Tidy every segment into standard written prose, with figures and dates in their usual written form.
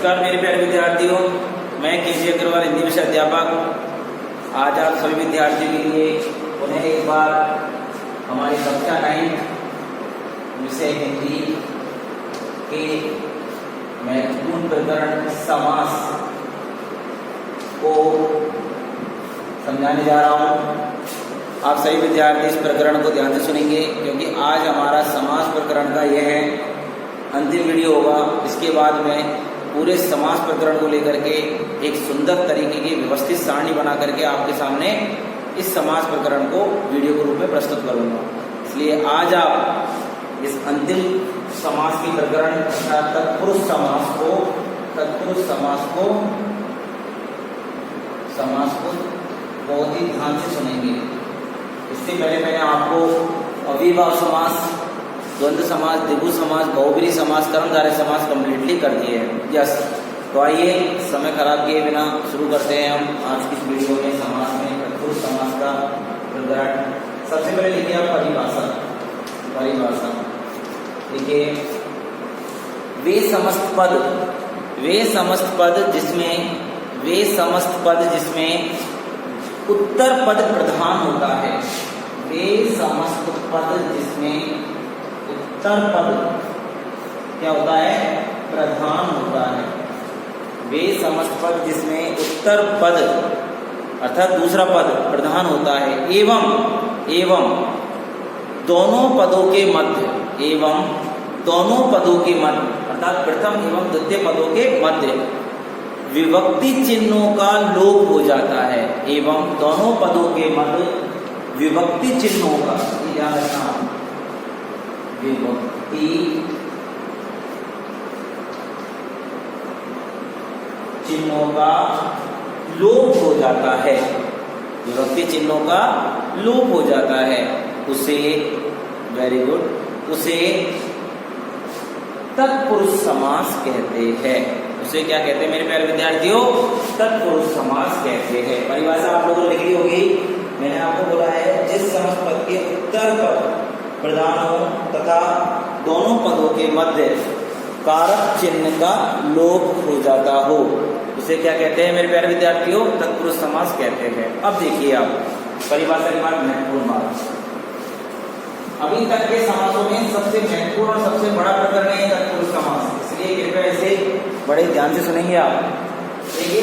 नमस्कार मेरे प्यारे विद्यार्थियों, मैं के.जी. अग्रवाल हिंदी विषय अध्यापक आज आप सभी विद्यार्थियों के लिए उन्हें एक बार हमारी कक्षा 9 विषय हिंदी के महत्वपूर्ण प्रकरण समास को समझाने जा रहा हूँ। आप सभी विद्यार्थी इस प्रकरण को ध्यान से सुनेंगे क्योंकि आज हमारा समास प्रकरण का यह अंतिम वीडियो होगा। इसके बाद मैं पूरे समास प्रकरण को लेकर के एक सुंदर तरीके की व्यवस्थित सारणी बना करके आपके सामने इस समास प्रकरण को वीडियो के रूप में प्रस्तुत करूंगा। इसलिए आज आप इस अंतिम समास की प्रकरण तत्पुरुष समास को बहुत ही ध्यान से सुनेंगे। इससे पहले मैंने आपको अविभाव समास, द्वंद्व समास, द्विगु समास, बहुब्रीहि समास, कर्मधारय समास कंप्लीटली कर दिए हैं। यस, तो आइए समय खराब किए बिना शुरू करते हैं हम आज की इस वीडियो में समास में तत्पुरुष समास का प्रकरण। सबसे पहले लिखिए आप परिभाषा लिखिए। वे समस्त पद जिसमें उत्तर पद प्रधान होता है। वे समस्त पद जिसमें उत्तर पद क्या होता है? प्रधान होता है। वे समस्त पद जिसमें उत्तर पद अर्थात दूसरा पद प्रधान होता है एवं दोनों पदों के मध्य अर्थात प्रथम एवं द्वितीय पदों के मध्य विभक्ति चिन्हों का लोप हो जाता है। एवं दोनों पदों के मध्य विभक्ति चिन्हों का, याद रखना, विभक्ति चिन्हों का लोप हो जाता है। विभक्ति चिन्हों का लोप हो जाता है उसे, वेरी गुड, उसे तत्पुरुष समास कहते हैं। उसे क्या कहते हैं मेरे प्यारे विद्यार्थियों? तत्पुरुष समास कहते हैं। परिभाषा आप लोगों ने लिखी होगी। मैंने आपको बोला है जिस समस्त पद के उत्तर पद प्रधान हो तथा दोनों पदों के मध्य कारक चिन्ह का लोप हो जाता हो, उसे क्या कहते हैं मेरे प्यारे विद्यार्थियों? तत्पुरुष समास कहते हैं। अब देखिए आप परिभाषा के बाद महत्वपूर्ण बात, अभी तक के समासों में सबसे महत्वपूर्ण और सबसे बड़ा प्रकरण है तत्पुरुष समास। इसलिए कृपया इसे बड़े ध्यान से सुनेंगे आप। देखिए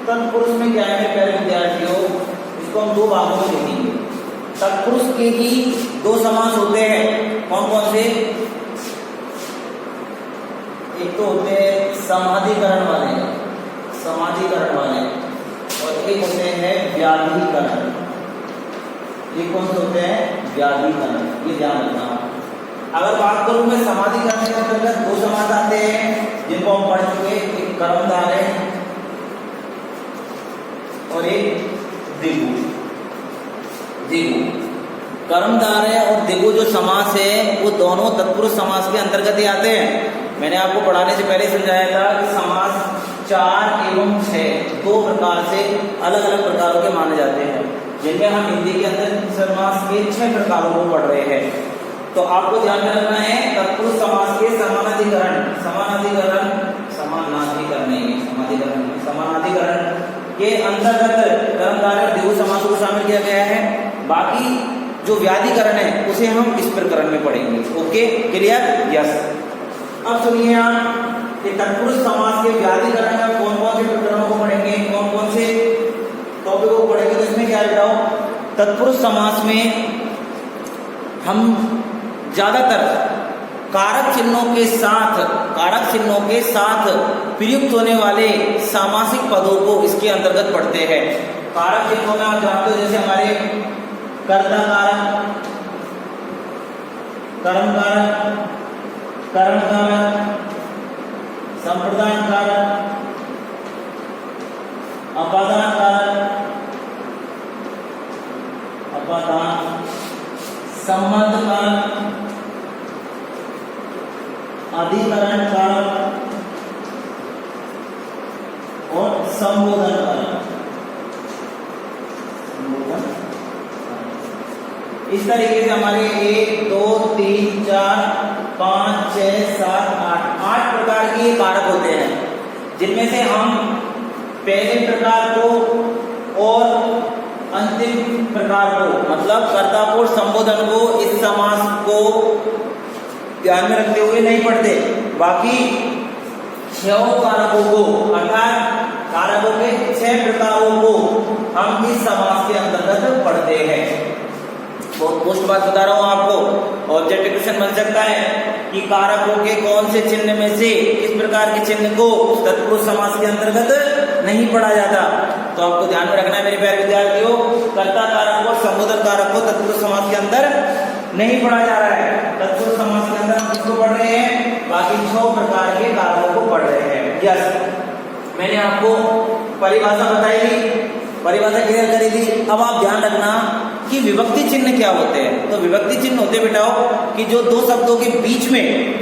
तत्पुरुष में क्या है मेरे प्यारे विद्यार्थियों? इसको हम दो भागों में देखेंगे। तत्पुरुष के ही दो समास होते हैं। कौन कौन से? एक तो होते हैं समाधिकरण वाले और एक होते हैं व्याधिकरण। ये कौन से होते हैं? व्याधिकरण। ये ध्यान रखना। अगर बात करूं मैं समाधिकरण के अंतर्गत दो समास आते हैं जिनको हम पढ़ चुके, एक कर्मधारय और एक द्विगु। कर्मधारय और द्विगु जो समास है वो दोनों तत्पुरुष समास के अंतर्गत ही आते हैं। मैंने आपको पढ़ाने से पहले समझाया था कि समास 4 एवं 6 दो प्रकार से अलग अलग प्रकारों के माने जाते हैं, जिनमें हम हिंदी के अंदर समास के 6 प्रकारों को पढ़ रहे हैं। तो आपको ध्यान में रखना है तत्पुरुष समास के समानाधिकरण के अंतर्गत कर्मधारय द्विगु समास को शामिल किया गया है। बाकी जो व्याधिकरण है उसे हम इस प्रकरण में पढ़ेंगे। Okay, clear? यस। अब सुनिए आप कि तत्पुरुष समास के व्याधिकरण में कौन कौन से प्रकरणों को पढ़ेंगे, कौन कौन से टॉपिकों को पढ़ेंगे। तो इसमें क्या बताओ? तत्पुरुष समास में हम ज्यादातर कारक चिन्हों के साथ प्रयुक्त होने वाले सामासिक पदों को इसके अंतर्गत पढ़ते हैं। कारक चिन्हों में आप जानते हो जैसे हमारे कर्ता कारक, कर्म कारक, कर्म कारक, संप्रदान कारक, अपादान कारक, संबंध कारक, अधिकरण कारक और संबोधन कारक। इस तरीके से हमारे 1 2 3 4 5 6 7 8 के ये कारक होते हैं, जिनमें से हम पहले प्रकार को और अंतिम प्रकार को, मतलब कर्ता को, संबोधन को, इस समास को ध्यान में रखते हुए नहीं पढ़ते। बाकी 6 कारकों को, अर्थात कारकों के 6 प्रकारों को हम इस समास के अंतर्गत पढ़ते हैं। बहुत पोस्ट बात बता रहा हूं आपको। ऑब्जेक्टिव क्वेश्चन बन सकता है कि कारकों के कौन से चिन्ह में से किस प्रकार के चिन्ह को तत्पुरुष समास के अंतर्गत नहीं पढ़ा जाता। तो आपको ध्यान में रखना है मेरे प्यारे विद्यार्थियों, कर्ता कारक और संबोधन कारक को तत्पुरुष समास के अंदर नहीं पढ़ा जा रहा है। तत्पुरुष समास के अंदर हम किसको पढ़ रहे हैं? बाकी 6 प्रकार के कारकों को पढ़ रहे हैं। यस, मैंने आपको परिभाषा बताई थी, परिभाषा क्लियर करी थी। अब आप ध्यान रखना कि विभक्ति चिन्ह क्या होते हैं। तो विभक्ति चिन्ह होते बेटाओ कि जो 2 शब्दों के बीच में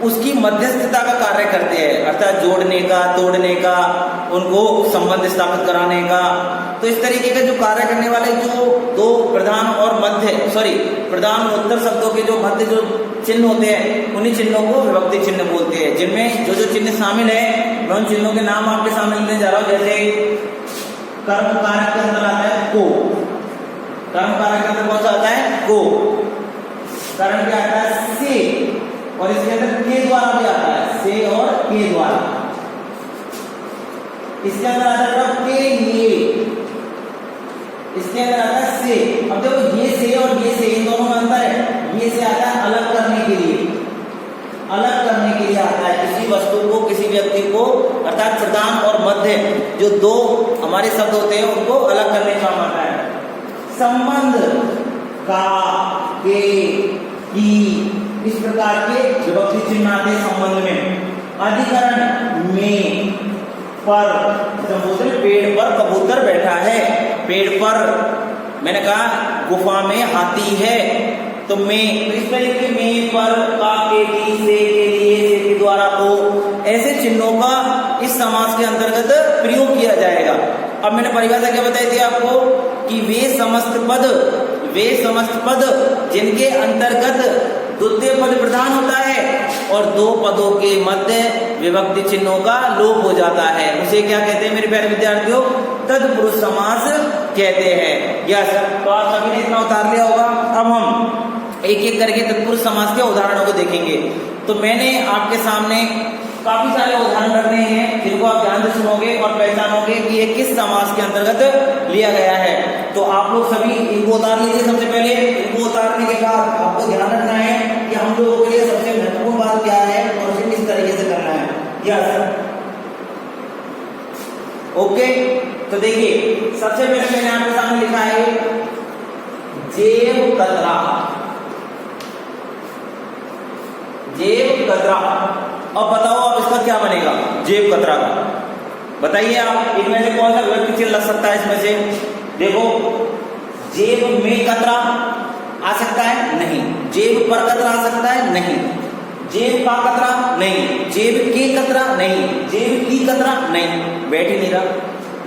उसकी मध्यस्थता का कार्य करते हैं, अर्थात जोड़ने का, तोड़ने का, उनको संबंध स्थापित कराने का। तो इस तरीके का जो कार्य करने वाले जो 2 प्रधान और प्रधान और उत्तर शब्दों के जो मध्य जो चिन्ह होते हैं, उन्हीं चिन्हों को विभक्ति चिन्ह बोलते हैं। जिनमें जो जो चिन्ह शामिल है, मैं उन चिन्हों के नाम आपके सामने लेने जा रहा हूं। जैसे कर्म कारक के अंदर आता है को, कर्म कारक के अंदर कौन सा आता है? को। कर्म क्या आता है? से, और इसके अंदर के द्वारा भी आता है, से और के द्वारा। इसके अंदर आता है के लिए, इसके अंदर आता है से। अब देखो ये से और ये से, इन दोनों में अंतर है। ये से आता है अलग करने के लिए, अलग करने के लिए आता है किसी वस्तु को, किसी व्यक्ति को, अर्थात प्रधान और मध्य जो 2 हमारे शब्द होते हैं उनको अलग करने का काम आता है। संबंध का, के, की, इस प्रकार के विभक्ति चिन्ह आते हैं संबंध में। अधिकरण में, पर, बोलते पेड़ पर कबूतर बैठा है, पेड़ पर, मैंने कहा गुफा में हाथी है, तो में, तो इस तरीके में, पर, का, के, की, से, के लिए, से के द्वारा, को, ऐसे चिन्हों का इस समास के अंतर्गत प्रयोग किया जाएगा। अब मैंने परिभाषा क्या बताई थी आपको कि वे समस्त पद जिनके अंतर्गत द्वितीय पद प्रधान होता है और 2 पदों के मध्य विभक्ति चिन्हों का लोप हो जाता है, उसे क्या कहते हैं मेरे प्यारे विद्यार्थियों? तत्पुरुष समास कहते हैं। यस, तो आप सभी ने इतना उतार लिया होगा। अब हम एक एक करके तत्पुरुष समास के उदाहरणों को देखेंगे। तो मैंने आपके सामने काफी सारे उदाहरण रखने हैं जिनको आप ध्यान से सुनोगे और पहचानोगे कि ये किस समास के अंतर्गत लिया गया है। तो आप लोग सभी इनको उतार लीजिए। सबसे पहले इनको उतारने के बाद आपको ध्यान रखना है कि हम लोगों के लिए सबसे महत्वपूर्ण बात क्या है और उसे किस तरीके से करना है। Yes, okay. तो देखिए, सबसे पहले मैंने आपके सामने लिखा है जेब कतरा, जेब कतरा। अब बताओ आप इसका क्या बनेगा? जेब कतरा का बताइए आप, इनमें से कौन सा विभक्ति चिन्ह लग सकता है? इसमें से देखो, जेब में कतरा आ सकता है? नहीं। जेब पर कतरा आ सकता है? नहीं। जेब का कतरा? नहीं। जेब के कतरा? नहीं। जेब की कतरा? नहीं, बैठ ही नहीं रहा।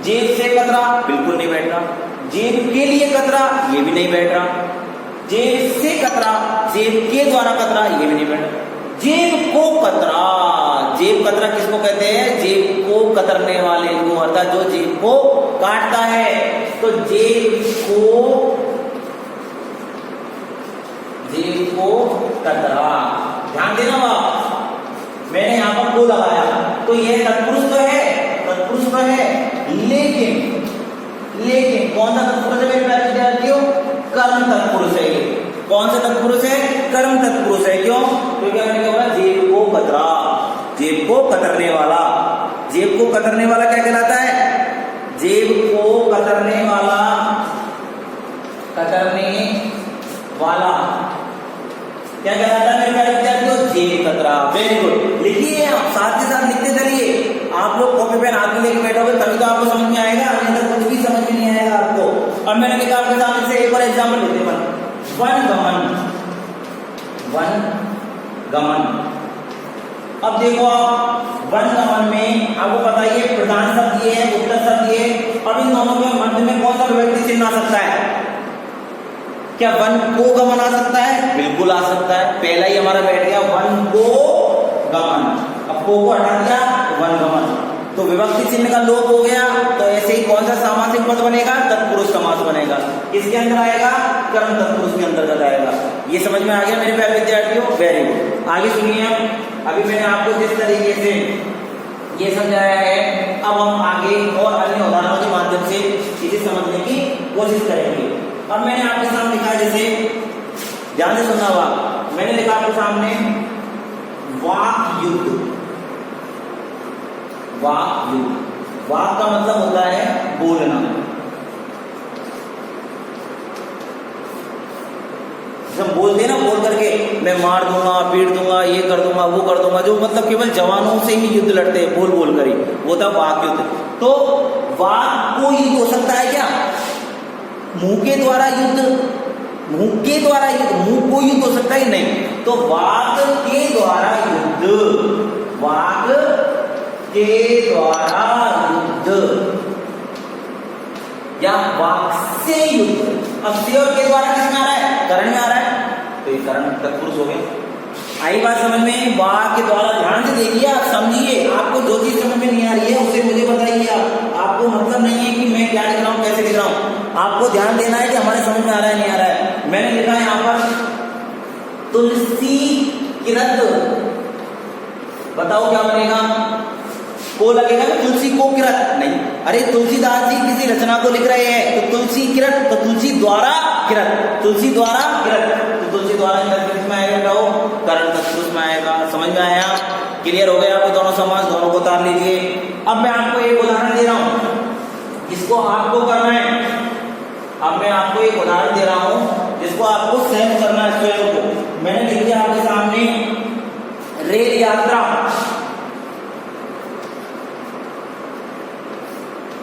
जेब से कतरा? बिल्कुल नहीं बैठ रहा। जेब के लिए कतरा? ये भी नहीं बैठ रहा। जेब से कतरा, जेब के द्वारा कतरा, ये भी नहीं बैठ रहा। जेब को कतरा, जेब कतरा किसको कहते हैं? जेब को कतरने वाले को, अर्थात जो जेब को काटता है। तो जेब को कतरा, ध्यान देना बाप, मैंने यहां पर को लगाया तो यह तत्पुरुष तो है, तत्पुरुष तो है, लेकिन कौन सा तत्पुरुष है मेरे प्यारे विद्यार्थियों? कर्म तत्पुरुष है। कौन सा तत्पुरुष है? कर्म तत्पुरुष है। क्यों? क्योंकि मैंने कहा जेब को कतरा, जेब को कतरने वाला। जेब को कतरने वाला क्या कहलाता है? जेब को कतरने वाला, कतरने वाला क्या कहलाता है मेरे प्यारे विद्यार्थियों? जेब कतरा। वेरी गुड, लिखिए आप, साथ के साथ लिखते चलिए। आप लोग कॉपी पेन हाथ में लेकर बैठोगे तभी तो आपको समझ में आएगा, नहीं तो कुछ भी समझ में नहीं आएगा आपको। और मैंने लिखा आपके सामने से एक और एग्जाम्पल लेते हैं। वनगमन, वनगमन। अब देखो आप, वनगमन में आपको पता है प्रधान शब्द ये है, उत्तर शब्द ये है। अब इन दोनों के मध्य में कौन सा विभक्ति चिन्ह आ सकता है? क्या वन को गमन आ सकता है? बिल्कुल आ सकता है। पहला ही हमारा बैठ गया वन को गमन। अब को को हटा दिया वनगमन, तो विभक्ति चिन्ह का लोप हो गया। तो ऐसे ही कौन सा सामासिक पद बनेगा? तत्पुरुष समास बनेगा। किसके अंदर आएगा? कर्म तत्पुरुष के अंतर्गत आएगा। ये समझ में आ गया मेरे प्यारे विद्यार्थियों? Very good. आगे सुनिए, अभी मैंने आपको जिस तरीके से ये समझाया है, अब हम आगे और अन्य उदाहरणों के माध्यम से इसे समझने की कोशिश करेंगे। अब मैंने आपके सामने लिखा, जैसे ध्यान से सुनना हुआ, मैंने लिखा आपके सामने वाक युद्ध। वाक युद्ध, वाक का मतलब होता है बोलना। जब बोलते हैं ना, बोल करके मैं मार दूंगा, पीट दूंगा, ये कर दूंगा, वो कर दूंगा, जो मतलब केवल जवानों से ही युद्ध लड़ते हैं बोल बोल कर ही, वो था वाक युद्ध। तो वाक को युद्ध हो सकता है क्या? मुंह के द्वारा युद्ध, मुंह के द्वारा युद्ध, मुंह को युद्ध हो सकता है नहीं। तो वाक के द्वारा युद्ध, वाक के द्वारा युद्ध या वाक से युद्ध। अब से और के द्वारा किसमें आ रहा है? करण में आ रहा है, तो ये करण तत्पुरुष हो गया। आई बात समझ में? वाक के द्वारा, ध्यान से देखिए, आप समझिए। आपको जो चीज समझ में नहीं आ रही है उसे मुझे बताइए। आपको मतलब नहीं है कि मैं क्या लिख रहा हूँ, कैसे लिख रहा हूँ, आपको ध्यान देना है कि हमारे समझ में आ रहा है नहीं आ रहा है। मैंने लिखा है यहाँ पर तुलसी किरत, बताओ क्या बनेगा? को लगेगा ना, तुलसी को किरत नहीं। अरे तुलसीदास जी किसी रचना को लिख रहे हैं, तो तुलसी किरत, तो तुलसी द्वारा किरत, तुलसी द्वारा किरत, तो तुलसी द्वारा किरत किसमें आएगा? बताओ, करण तत्पुरुष में आएगा। समझ में आया? क्लियर हो गया? आपको दोनों समास, दोनों को उतार लीजिए। अब मैं आपको एक उदाहरण दे रहा हूं, इसको आपको करना है। अब मैं आपको एक उदाहरण दे रहा हूं जिसको आपको सहन करना है स्वयं को। मैंने लिख दिया आपके सामने रेल यात्रा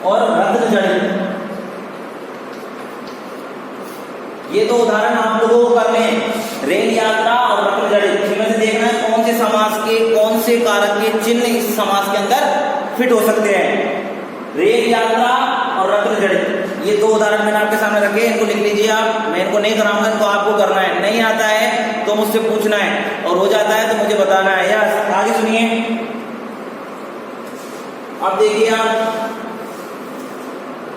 और रत्न जड़ी। ये दो उदाहरण आप लोगों को करने हैं, रेल यात्रा और रत्न जड़ी। इनमें से देखना है कौन से समास के, कौन से कारक के चिन्ह इस समास के अंदर फिट हो सकते हैं। रेल यात्रा और रत्न जड़ी, ये दो उदाहरण मैंने आपके सामने रखे, इनको लिख लीजिए आप। मैं इनको नहीं कराऊंगा, इनको आपको करना है। नहीं आता है तो मुझसे पूछना है, और हो जाता है तो मुझे बताना है। यस, आगे सुनिए। अब देखिए आप,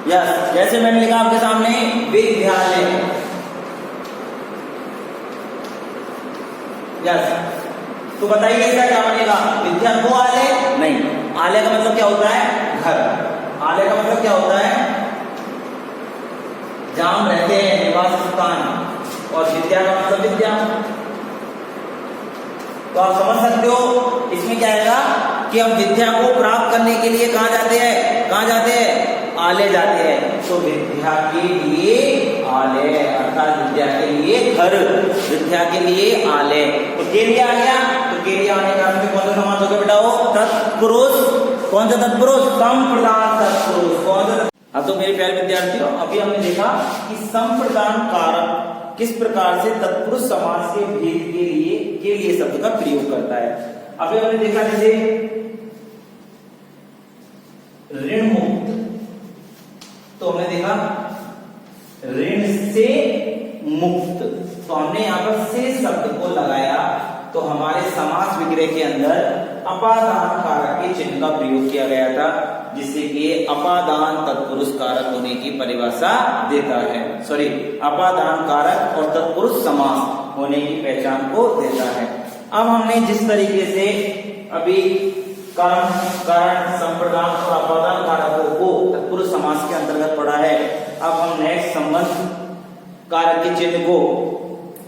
यस, जैसे मैंने लिखा आपके सामने विद्यालय। यस, तो बताइए इसका क्या बनेगा? विद्या को आलय नहीं। आलय का मतलब क्या होता है? घर। आलय का मतलब क्या होता है? जहां हम रहते हैं, निवास स्थान। और विद्या का मतलब विद्या। तो आप समझ सकते हो इसमें क्या आएगा कि हम विद्या को प्राप्त करने के लिए कहां जाते हैं? कहां जाते हैं? आलय जाते हैं। तो विद्या के लिए आलय, अर्थात विद्या के लिए घर, विद्या के लिए आलय। तो के लिए आ गया, तो के लिए आने का अर्थ कौन सा समास हो गया बेटा? वो तत्पुरुष। कौन सा तत्पुरुष? संप्रदान तत्पुरुष। कौन सा? अब तो मेरे प्यारे विद्यार्थियों, अभी हमने देखा कि संप्रदान कारक किस प्रकार से तत्पुरुष समास के भेद के लिए शब्द का प्रयोग करता है। अभी हमने देखा जैसे ऋण मुक्त, तो हमने देखा ऋण से मुक्त, तो हमने यहाँ पर से शब्द को लगाया, तो हमारे समास विग्रह के अंदर अपादान कारक के चिन्ह का प्रयोग किया गया था, जिससे कि अपादान तत्पुरुष कारक होने की परिभाषा देता है। सॉरी, अपादान कारक और तत्पुरुष समास होने की पहचान को देता है। अब हमने जिस तरीके से अभी कर्म, कारण, संप्रदान और अपादान कारकों को तत्पुरुष समास के अंतर्गत पढ़ा है, अब हम नेक्स्ट संबंध कारक के चिन्ह को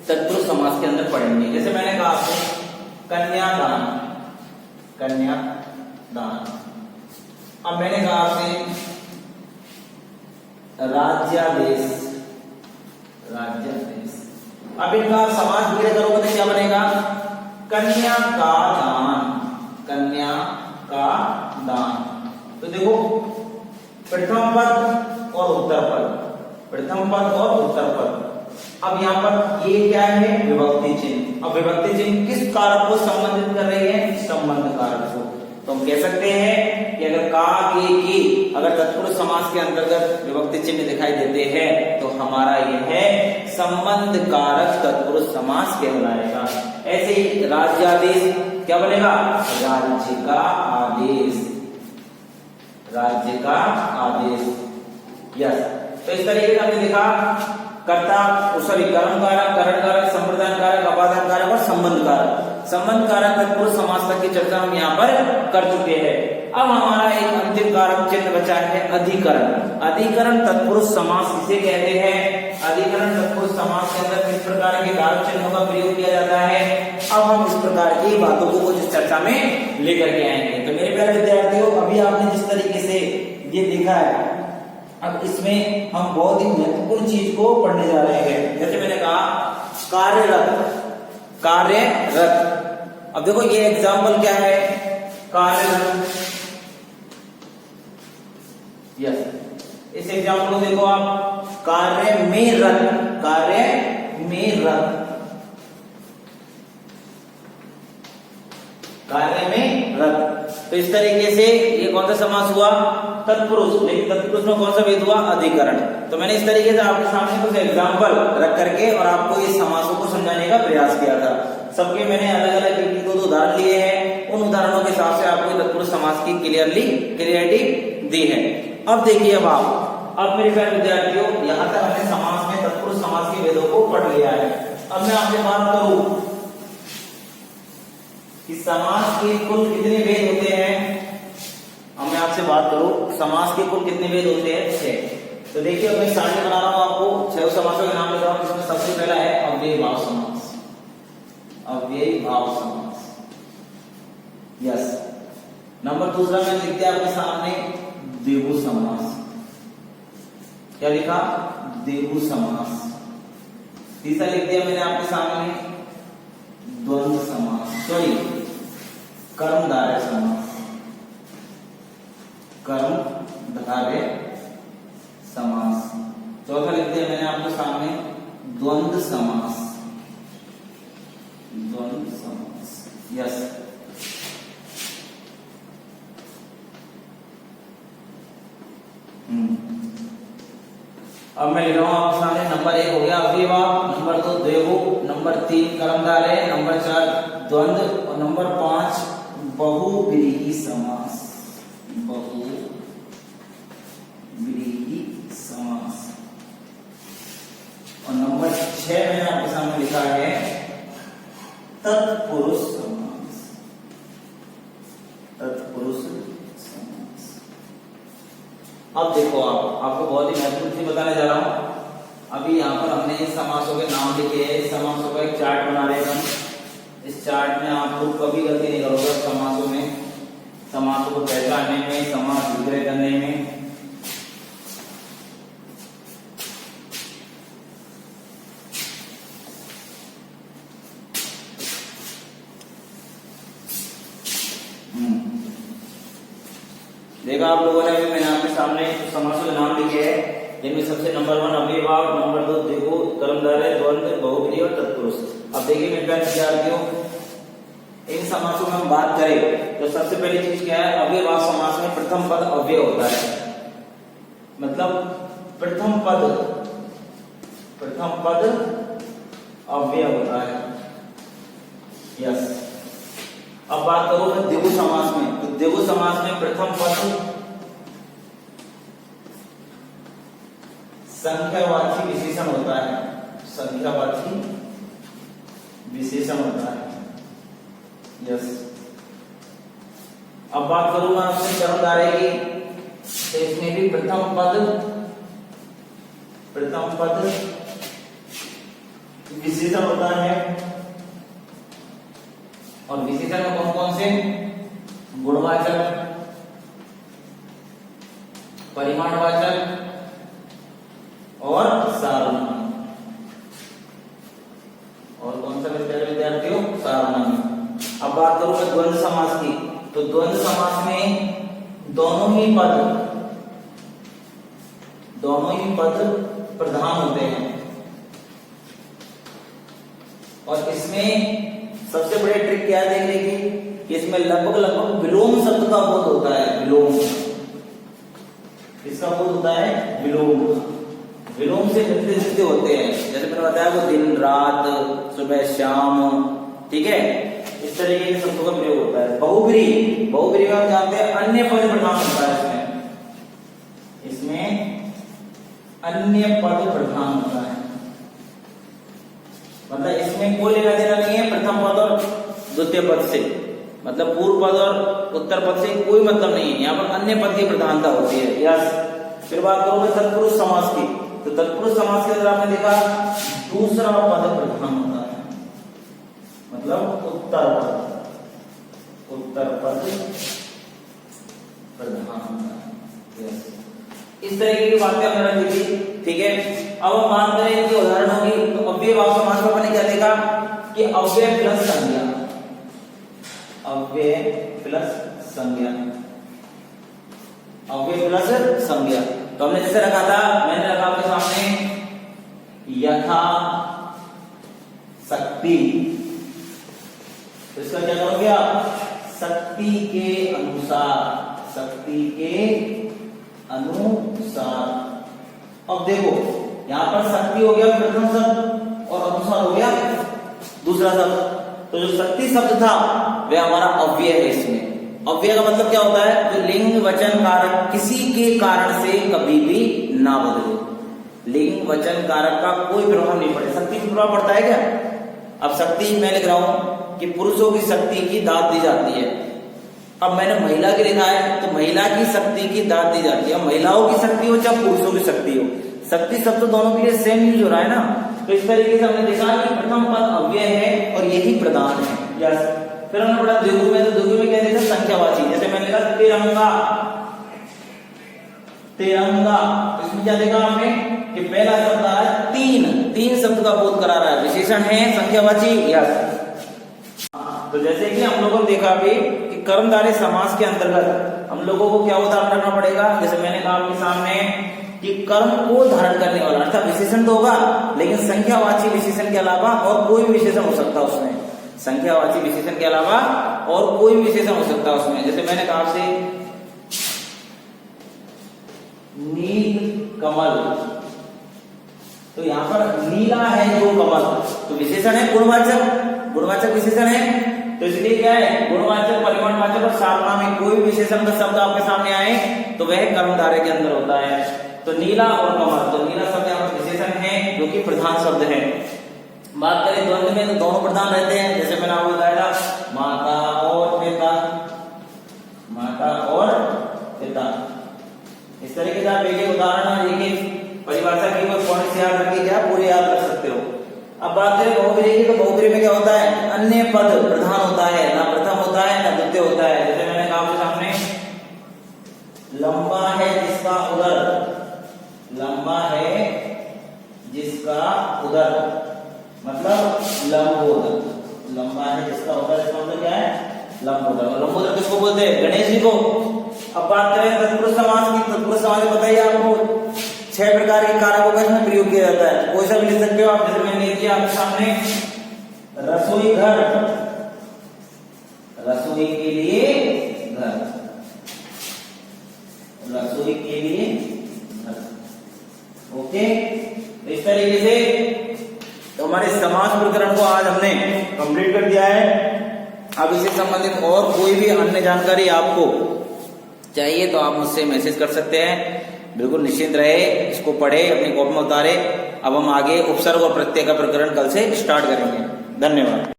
तत्पुरुष समास के अंदर पढ़ेंगे। जैसे मैंने कहा आपसे कन्यादान, कन्यादान। अब मैंने कहा आपसे राज्यादेश, राज्यादेश। अब इनका समास विग्रह करोगे तो क्या बनेगा? कन्या का दान, कन्या का दान। तो देखो, प्रथम पद और उत्तर पद, प्रथम पद और उत्तर पद। अब यहाँ पर ये क्या है? विभक्ति चिन्ह। अब विभक्ति चिन्ह किस कारक को संबंधित कर रही है? संबंध कारक को। तो हम कह सकते हैं कि अगर का, के, की अगर तत्पुरुष समास के अंतर्गत विभक्ति चिन्ह दिखाई देते हैं तो हमारा यह है संबंध कारक तत्पुरुष समास कहलाएगा। ऐसे ही राज्यादेश क्या बनेगा? राज्य का आदेश, राज्य का आदेश। यस, तो इस तरीके से हमने देखा कर्ता, सॉरी, कर्म कारक, करण कारक, संप्रदान कारक, अपादान कारक और संबंध कारक। संबंध कारक तत्पुरुष समास तक की चर्चा हम यहाँ पर कर चुके हैं। अब हमारा एक अंतिम कारक चिन्ह बचा है अधिकरण। अधिकरण तत्पुरुष समास किसे कहते हैं? अधिकरण तत्पुरुष समास के अंदर किस प्रकार के कारक चिन्हों का प्रयोग किया जाता है? अब हम इस प्रकार की बातों को कुछ चर्चा में लेकर के आएंगे। तो मेरे प्यारे विद्यार्थियों, अभी आपने जिस तरीके से ये देखा है, अब इसमें हम बहुत ही महत्वपूर्ण चीज को पढ़ने जा रहे हैं। जैसे मैंने कहा कार्यरत, कार्यरत। अब देखो ये एग्जाम्पल क्या है? कार्यरत। यस, इस एग्जाम्पल को देखो आप, कार्य में रत, कार्य में रत, कार्य में रत। तो इस तरीके से ये कौन सा समास हुआ? तत्पुरुष। लेकिन तत्पुरुष में कौन सा भेद हुआ? अधिकरण। तो मैंने इस तरीके से आपके सामने कुछ एग्जाम्पल रख करके और आपको ये समासों को समझाने का प्रयास किया था। सबके मैंने अलग अलग एक दो उदाहरण लिए हैं, उन उदाहरणों के हिसाब से आपको तत्पुरुष समास की क्लियरिटी दी है। अब देखिए, अब मेरे प्यारे विद्यार्थियों, यहाँ तक हमने समास में तत्पुरुष समास के भेदों को पढ़ लिया है। अब मैं आपसे बात करूं कि समास के कुल कितने भेद होते हैं? अब मैं आपसे बात करूं समास के कुल कितने भेद होते हैं? 6। तो देखिए, अब मैं सारणी बना रहा हूं, आपको 6 समासों के नाम बता रहा हूं, जिसमें सबसे पहला है अव्ययी भाव समास। अव्ययी भाव समास। यस। नंबर दूसरा में लिख दिया आपके सामने द्विगु समास। क्या लिखा? द्विगु समास। तीसरा लिख दिया मैंने आपके सामने द्वंद्व समास, सॉरी, कर्मधारय समास, कर्मधारय समास। चौथा लिख दिया मैंने आपके सामने द्वंद्व समास, द्वंद्व समास। यस। अब मैं लिख रहा हूं आपके सामने, नंबर 1 हो गया अव्ययी भाव, नंबर 2 द्विगु, नंबर 3 कर्मधारय, नंबर 4 द्वंद्व और नंबर 5 बहुव्रीहि समास, बहुव्रीहि समास। और नंबर 6 मैंने आपके सामने लिखा है तत्पुरुष समास, तत्पुरुष समास। अब देखो, आपको बहुत ही महत्वपूर्ण चीज बताने जा रहा हूं। अभी यहाँ पर हमने इन समासों के नाम लिखे हैं, समासों का एक चार्ट बना रहे हैं। इस चार्ट में आप लोग कभी गलती नहीं करोगे समासों में, समासों को पहचानने में, समास विग्रह करने में। देखा आप लोगों ने, अभी मैंने आपके सामने समासों के नाम लिखे हैं, जिनमें सबसे नंबर 1 अव्ययी भाव, नंबर 2 द्विगु, कर्मधारय, द्वंद्व, बहुव्रीहि और तत्पुरुष। अब देखिए मेरे प्यारे विद्यार्थियों, इन समासों में हम बात करें तो सबसे पहली चीज क्या है? अव्ययी भाव समास में प्रथम पद अव्यय होता है। मतलब प्रथम पद अव्यय होता है। यस। अब बात करूं मैं द्विगु समास में, तो द्विगु समास में प्रथम पद संख्यावाची विशेषण होता है, संख्यावाची विशेषण होता है। यस। अब बात करूं मैं आपसे कर्मधारय की, तो इसमें भी प्रथम पद विशेषण होता है। और विशेषण में कौन कौन से? गुणवाचक, परिमाणवाचक और सार्वनाम। और कौन सा विद्यार्थियों? सार्वनाम। अब बात करूं मैं द्वंद्व समास की, तो द्वंद्व समास में दोनों ही पद प्रधान होते हैं। और इसमें सबसे बड़ी ट्रिक क्या है देखने की, कि इसमें लगभग विलोम शब्द का बोध होता है। विलोम, इसका बोध होता है विलोम। विलोम से मिलते जुलते होते हैं, जैसे मैंने बताया वो दिन रात, सुबह शाम, ठीक है, इस इस तरीके के शब्दों का प्रयोग होता है। बहुब्री, बहुब्री में हम जानते हैं अन्य पद प्रधान होता है। इसमें अन्य पद प्रधान होता है, मतलब इसमें कोई लेना देना नहीं है प्रथम पद और द्वितीय पद से, मतलब पूर्व पद और उत्तर पद से कोई मतलब नहीं है। यहाँ पर अन्य पद की प्रधानता होती है। यस। फिर बात करोगे तत्पुरुष समास की, तो तत्पुरुष समास के अंदर आपने देखा दूसरा पद प्रधान होता है, मतलब उत्तर पद, उत्तर पद प्रधान होता है। यस। इस तरीके की बातें हमने रख दी थी, ठीक है। अब हम बात करें इनके उदाहरणों की, तो अव्यय भाव समास में मैंने क्या देखा कि अव्यय प्लस संज्ञा, अव्यय प्लस संज्ञा, अव्यय प्लस संज्ञा। तो हमने जैसे रखा था, मैंने रखा आपके सामने यथा शक्ति, तो इसका क्या करोगे आप, शक्ति के अनुसार, शक्ति के अनुसार। अब देखो यहां पर शक्ति हो गया प्रथम शब्द और अनुसार हो गया दूसरा शब्द। तो जो शक्ति शब्द था वह हमारा अव्यय है। इसमें अव्यय का मतलब क्या होता है, जो लिंग वचन कारक किसी के कारण से कभी भी ना बदले, लिंग वचन कारक का कोई प्रभाव नहीं पड़े। शक्ति पर प्रभाव पड़ता है क्या? अब शक्ति मैं लिख रहा हूं कि पुरुषों की शक्ति की दात दी जाती है। अब मैंने महिला के लिखा है, तो महिला की शक्ति की दात दी जाती है। महिलाओं की शक्ति हो चाहे पुरुषों की शक्ति हो, शक्ति शब्द तो दोनों के लिए सेम यूज हो रहा है ना। तो इस तरीके से हमने देखा कि प्रथम पद अव्यय है और यही प्रधान है। यस। फिर हमने पढ़ा द्विगु में, तो द्विगु में क्या देखा, संख्यावाची। जैसे मैंने लिखा तिरंगा, तिरंगा, तो इसमें क्या देखा हमने कि पहला शब्द आ रहा है तीन, तीन शब्द का बोध करा रहा है, विशेषण है संख्यावाची। यस। तो जैसे कि हम लोगों ने देखा अभी कि कर्मधारय समास के अंतर्गत हम लोगों को क्या उदाहरण रखना पड़ेगा। जैसे मैंने कहा आपके सामने कि कर्म को धारण करने वाला, अर्थात विशेषण तो होगा लेकिन संख्यावाची विशेषण के अलावा और कोई भी विशेषण हो सकता है उसमें, संख्यावाची विशेषण के अलावा और कोई भी विशेषण हो सकता है उसमें। जैसे मैंने कहा आपसे नील कमल, तो यहाँ पर नीला है जो कमल, तो विशेषण है गुणवाचक, गुणवाचक विशेषण है। तो इसलिए क्या है, गुणवाचक, परिमाणवाचक और सार्वनाम में कोई भी विशेषण का शब्द आपके सामने आए तो वह कर्मधारय के अंदर होता है। तो नीला और कमल, तो नीला शब्द यहाँ पर विशेषण है जो कि प्रधान शब्द है। बात करें द्वंद्व में, तो दोनों प्रधान रहते हैं। जैसे मैंने आपको बताया माता और पिता, माता और पिता। इस तरीके से आप एक उदाहरण एक एक परिभाषा की पॉइंट से याद रखिए, क्या पूरे याद रख सकते हो। अब बात करें बहुब्री की, तो बहुब्री में क्या होता है, अन्य पद प्रधान होता है, ना प्रथम होता है ना द्वितीय होता है। जैसे मैंने कहा आपके सामने लंबा है जिसका उदर, लंबा है जिसका उदर, मतलब लंबोदर, लंबा है जिसका उदर, इसका मतलब क्या है, लंबोदर। और लंबोदर किसको बोलते हैं, गणेश जी को। अब बात करें तत्पुरुष समास की, तत्पुरुष समास बताइए आपको 6 प्रकार के कारकों का इसमें प्रयोग किया जाता है, कोई सा भी लिख सकते हो आप। जैसे मैंने लिख दिया आपके सामने रसोई घर, रसोई के लिए घर, रसोई के लिए घर। ओके, इस तरीके से तो हमारे समास प्रकरण को आज हमने कंप्लीट कर दिया है। अब इससे संबंधित और कोई भी अन्य जानकारी आपको चाहिए तो आप मुझसे मैसेज कर सकते हैं। बिल्कुल निश्चिंत रहे, इसको पढ़े, अपनी कॉपी में उतारे। अब हम आगे उपसर्ग और प्रत्यय का प्रकरण कल से स्टार्ट करेंगे। धन्यवाद।